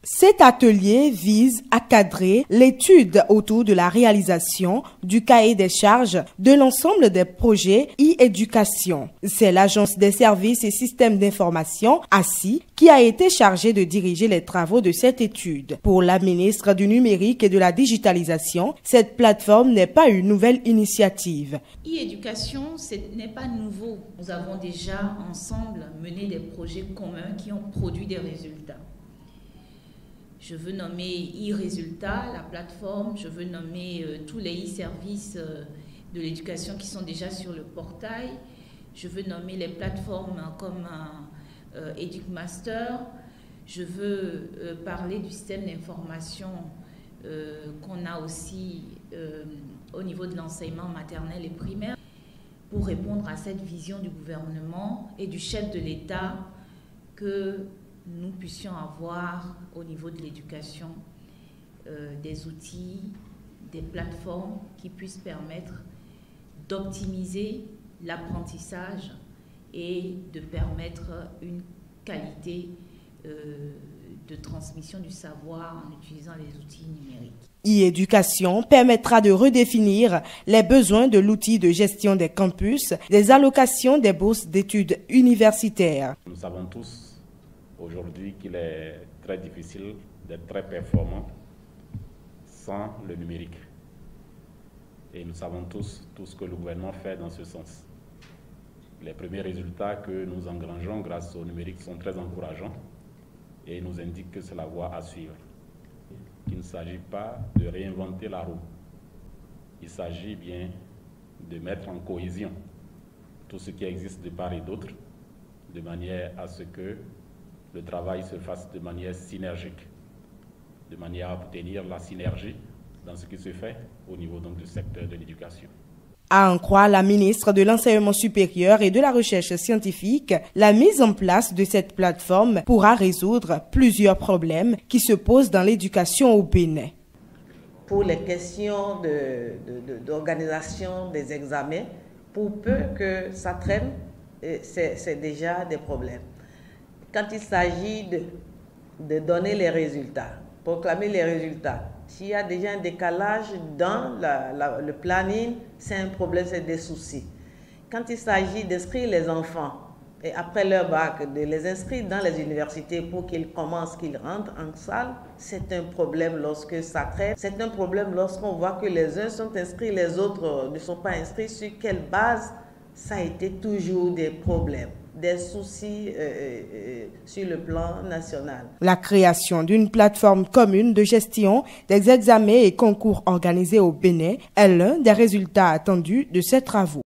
Cet atelier vise à cadrer l'étude autour de la réalisation du cahier des charges de l'ensemble des projets e-éducation. C'est l'Agence des services et systèmes d'information, ASSI, qui a été chargée de diriger les travaux de cette étude. Pour la ministre du Numérique et de la Digitalisation, cette plateforme n'est pas une nouvelle initiative. E-éducation, ce n'est pas nouveau. Nous avons déjà ensemble mené des projets communs qui ont produit des résultats. Je veux nommer e-Résultats, la plateforme, je veux nommer tous les e-services de l'éducation qui sont déjà sur le portail, je veux nommer les plateformes comme EducMaster, je veux parler du système d'information qu'on a aussi au niveau de l'enseignement maternel et primaire pour répondre à cette vision du gouvernement et du chef de l'État que nous puissions avoir au niveau de l'éducation des outils, des plateformes qui puissent permettre d'optimiser l'apprentissage et de permettre une qualité de transmission du savoir en utilisant les outils numériques. E-éducation permettra de redéfinir les besoins de l'outil de gestion des campus, des allocations des bourses d'études universitaires. Nous savons tous aujourd'hui qu'il est très difficile d'être très performant sans le numérique. Et nous savons tous tout ce que le gouvernement fait dans ce sens. Les premiers résultats que nous engrangeons grâce au numérique sont très encourageants et nous indiquent que c'est la voie à suivre. Il ne s'agit pas de réinventer la roue. Il s'agit bien de mettre en cohésion tout ce qui existe de part et d'autre, de manière à ce que le travail se fasse de manière synergique, de manière à obtenir la synergie dans ce qui se fait au niveau donc du secteur de l'éducation. À en croire la ministre de l'Enseignement supérieur et de la Recherche scientifique, la mise en place de cette plateforme pourra résoudre plusieurs problèmes qui se posent dans l'éducation au Bénin. Pour les questions d'organisation des examens, pour peu que ça traîne, c'est déjà des problèmes. Quand il s'agit de donner les résultats, proclamer les résultats, s'il y a déjà un décalage dans le planning, c'est un problème, c'est des soucis. Quand il s'agit d'inscrire les enfants, et après leur bac, de les inscrire dans les universités pour qu'ils commencent, qu'ils rentrent en salle, c'est un problème lorsque ça traite. C'est un problème lorsqu'on voit que les uns sont inscrits, les autres ne sont pas inscrits. Sur quelle base? Ça a été toujours des problèmes, des soucis sur le plan national. La création d'une plateforme commune de gestion des examens et concours organisés au Bénin est l'un des résultats attendus de ces travaux.